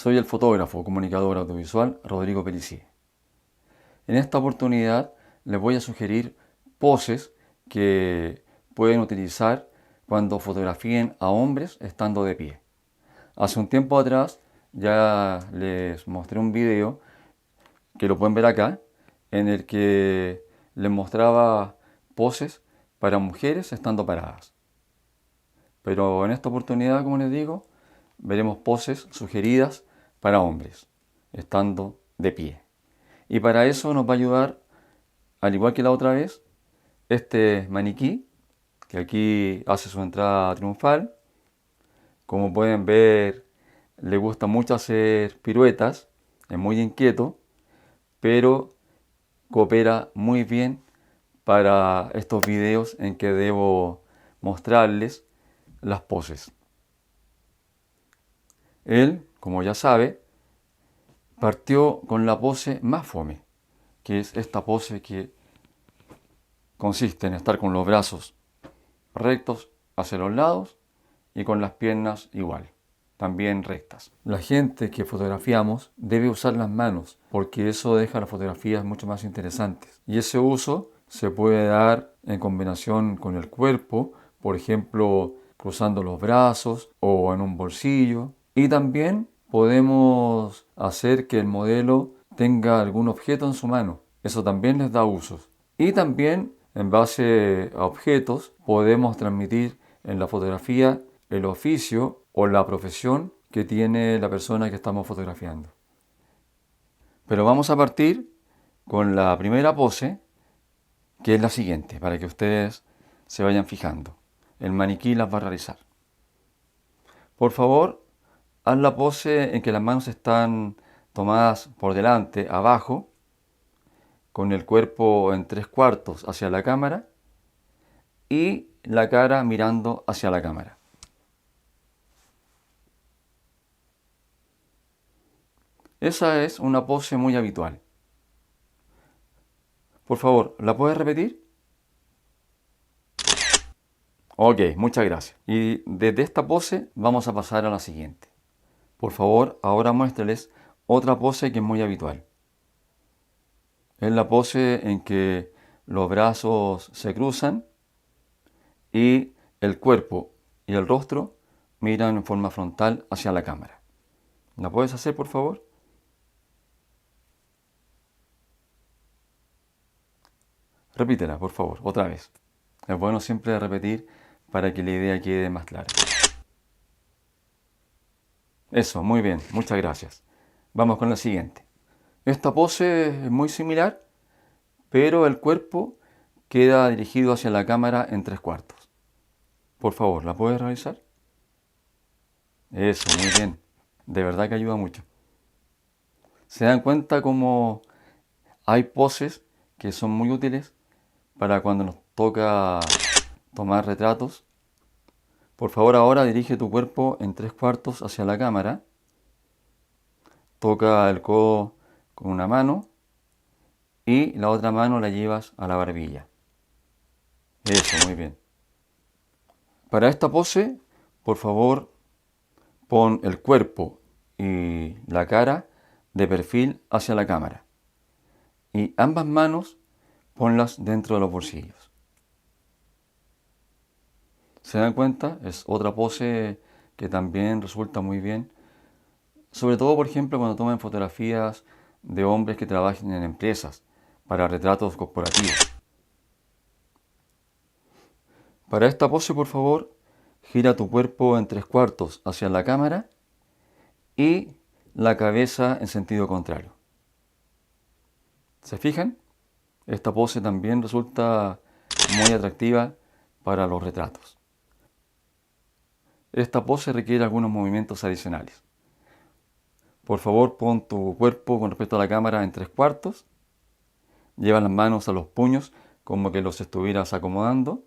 Soy el fotógrafo, comunicador audiovisual Rodrigo Pellicí. En esta oportunidad les voy a sugerir poses que pueden utilizar cuando fotografíen a hombres estando de pie. Hace un tiempo atrás ya les mostré un video, que lo pueden ver acá, en el que les mostraba poses para mujeres estando paradas. Pero en esta oportunidad, como les digo, veremos poses sugeridas para hombres, estando de pie. Y para eso nos va a ayudar, al igual que la otra vez, este maniquí, que aquí hace su entrada triunfal. Como pueden ver, le gusta mucho hacer piruetas, es muy inquieto, pero coopera muy bien para estos videos en que debo mostrarles las poses. Él, como ya sabe, partió con la pose más fome, que es esta pose que consiste en estar con los brazos rectos hacia los lados y con las piernas igual, también rectas. La gente que fotografiamos debe usar las manos, porque eso deja las fotografías mucho más interesantes. Y ese uso se puede dar en combinación con el cuerpo, por ejemplo, cruzando los brazos o en un bolsillo. Y también podemos hacer que el modelo tenga algún objeto en su mano. Eso también les da usos. Y también, en base a objetos, podemos transmitir en la fotografía el oficio o la profesión que tiene la persona que estamos fotografiando. Pero vamos a partir con la primera pose, que es la siguiente, para que ustedes se vayan fijando. El maniquí las va a realizar. Por favor, haz la pose en que las manos están tomadas por delante, abajo, con el cuerpo en 3/4 hacia la cámara y la cara mirando hacia la cámara. Esa es una pose muy habitual. Por favor, ¿la puedes repetir? Ok, muchas gracias. Y desde esta pose vamos a pasar a la siguiente. Por favor, ahora muéstrales otra pose que es muy habitual. Es la pose en que los brazos se cruzan y el cuerpo y el rostro miran en forma frontal hacia la cámara. ¿La puedes hacer, por favor? Repítela, por favor, otra vez. Es bueno siempre repetir para que la idea quede más clara. Eso, muy bien, muchas gracias. Vamos con la siguiente. Esta pose es muy similar, pero el cuerpo queda dirigido hacia la cámara en 3/4. Por favor, ¿la puedes realizar? Eso, muy bien. De verdad que ayuda mucho. ¿Se dan cuenta cómo hay poses que son muy útiles para cuando nos toca tomar retratos? Por favor, ahora dirige tu cuerpo en 3/4 hacia la cámara. Toca el codo con una mano y la otra mano la llevas a la barbilla. Eso, muy bien. Para esta pose, por favor, pon el cuerpo y la cara de perfil hacia la cámara. Y ambas manos ponlas dentro de los bolsillos. ¿Se dan cuenta? Es otra pose que también resulta muy bien. Sobre todo, por ejemplo, cuando toman fotografías de hombres que trabajen en empresas para retratos corporativos. Para esta pose, por favor, gira tu cuerpo en 3/4 hacia la cámara y la cabeza en sentido contrario. ¿Se fijan? Esta pose también resulta muy atractiva para los retratos. Esta pose requiere algunos movimientos adicionales. Por favor, pon tu cuerpo con respecto a la cámara en 3/4. Lleva las manos a los puños como que los estuvieras acomodando.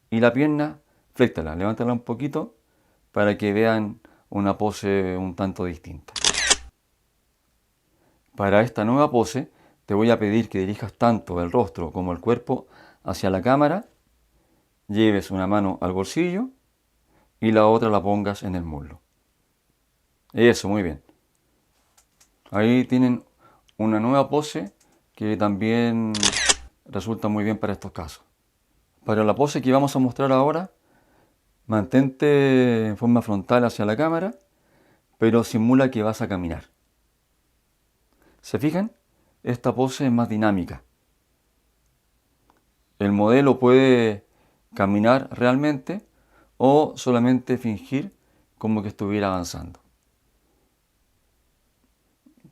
Y la pierna, fléctala, levántala un poquito para que vean una pose un tanto distinta. Para esta nueva pose te voy a pedir que dirijas tanto el rostro como el cuerpo hacia la cámara, lleves una mano al bolsillo y la otra la pongas en el muslo. Eso, muy bien. Ahí tienen una nueva pose que también resulta muy bien para estos casos. Para la pose que vamos a mostrar ahora, mantente en forma frontal hacia la cámara, pero simula que vas a caminar. ¿Se fijan? Esta pose es más dinámica. El modelo puede caminar realmente o solamente fingir como que estuviera avanzando.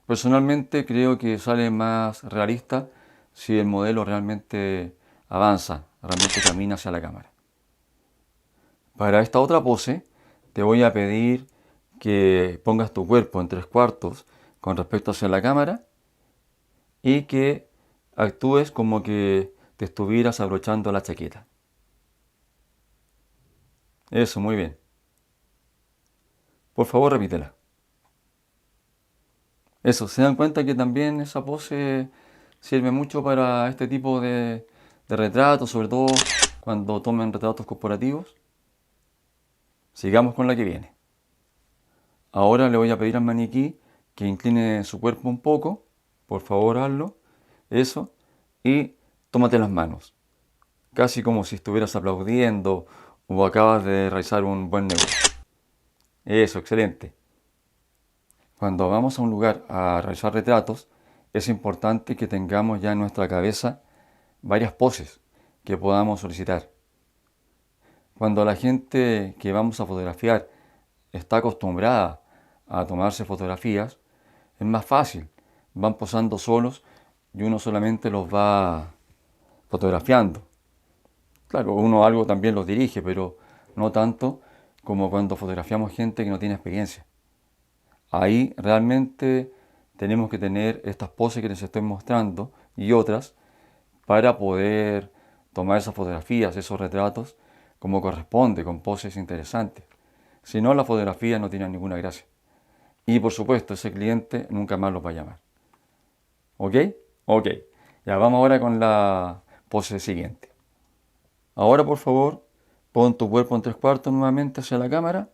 Personalmente creo que sale más realista si el modelo realmente avanza, realmente camina hacia la cámara. Para esta otra pose te voy a pedir que pongas tu cuerpo en 3/4 con respecto hacia la cámara y que actúes como que te estuvieras abrochando la chaqueta. Eso, muy bien. Por favor, repítela. Eso, ¿se dan cuenta que también esa pose sirve mucho para este tipo de retratos, sobre todo cuando tomen retratos corporativos? Sigamos con la que viene. Ahora le voy a pedir al maniquí que incline su cuerpo un poco. Por favor, hazlo. Eso. Y tómate las manos. Casi como si estuvieras aplaudiendo o acabas de realizar un buen negocio. Eso, excelente. Cuando vamos a un lugar a realizar retratos, es importante que tengamos ya en nuestra cabeza varias poses que podamos solicitar. Cuando la gente que vamos a fotografiar está acostumbrada a tomarse fotografías, es más fácil. Van posando solos y uno solamente los va fotografiando. Claro, uno algo también los dirige, pero no tanto como cuando fotografiamos gente que no tiene experiencia. Ahí realmente tenemos que tener estas poses que les estoy mostrando y otras para poder tomar esas fotografías, esos retratos, como corresponde, con poses interesantes. Si no, la fotografía no tiene ninguna gracia. Y por supuesto, ese cliente nunca más los va a llamar. ¿Ok? Ok. Ya vamos ahora con la pose siguiente. Ahora, por favor, pon tu cuerpo en 3/4 nuevamente hacia la cámara.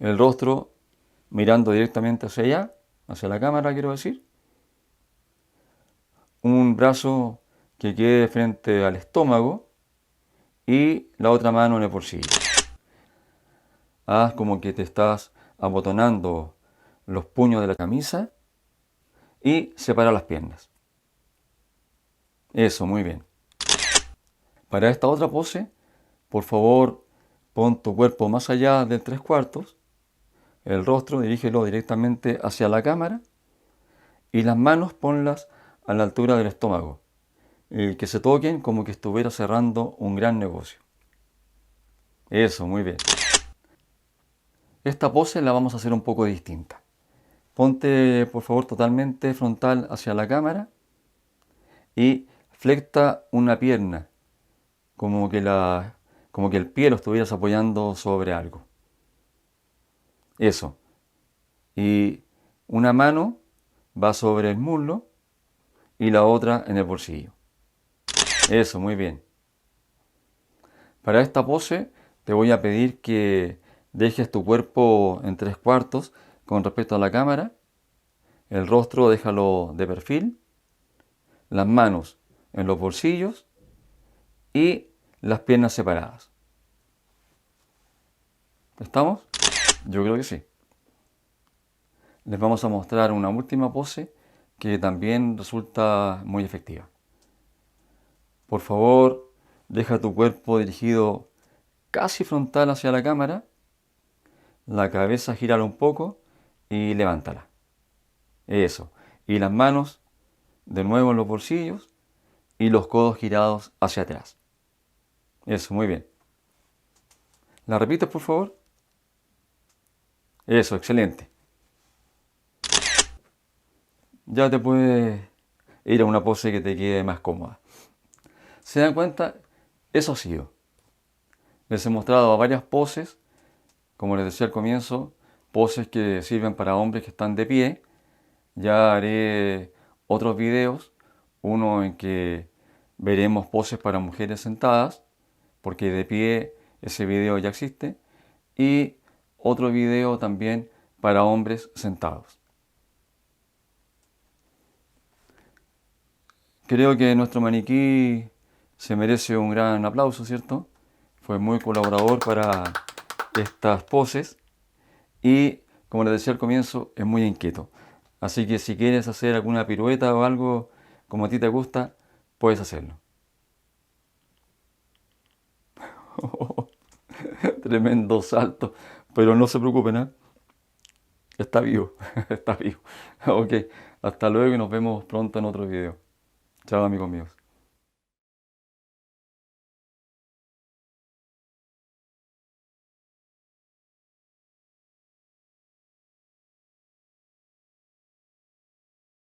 El rostro mirando directamente hacia allá, hacia la cámara, quiero decir. Un brazo que quede frente al estómago y la otra mano en el bolsillo. Haz como que te estás abotonando los puños de la camisa y separa las piernas. Eso, muy bien. Para esta otra pose, por favor, pon tu cuerpo más allá del 3/4, el rostro dirígelo directamente hacia la cámara y las manos ponlas a la altura del estómago y que se toquen como que estuviera cerrando un gran negocio. Eso, muy bien. Esta pose la vamos a hacer un poco distinta. Ponte, por favor, totalmente frontal hacia la cámara y flecta una pierna, como que, como que el pie lo estuvieras apoyando sobre algo. Eso. Y una mano va sobre el muslo y la otra en el bolsillo. Eso, muy bien. Para esta pose te voy a pedir que dejes tu cuerpo en 3/4 con respecto a la cámara. El rostro déjalo de perfil, las manos en los bolsillos y las piernas separadas. ¿Estamos? Yo creo que sí. Les vamos a mostrar una última pose que también resulta muy efectiva. Por favor, deja tu cuerpo dirigido casi frontal hacia la cámara, la cabeza gírala un poco y levántala. Eso. Y las manos de nuevo en los bolsillos y los codos girados hacia atrás. Eso, muy bien. ¿La repites, por favor? Eso, excelente. Ya te puedes ir a una pose que te quede más cómoda. ¿Se dan cuenta? Eso ha sido. Les he mostrado varias poses, como les decía al comienzo, poses que sirven para hombres que están de pie. Ya haré otros videos, uno en que veremos poses para mujeres sentadas, porque de pie ese video ya existe, y otro video también para hombres sentados. Creo que nuestro maniquí se merece un gran aplauso, ¿cierto? Fue muy colaborador para estas poses y, como les decía al comienzo, es muy inquieto. Así que si quieres hacer alguna pirueta o algo como a ti te gusta, puedes hacerlo. Tremendo salto, pero no se preocupen, ¿eh? Está vivo, está vivo. Ok, hasta luego y nos vemos pronto en otro video. Chao amigos míos.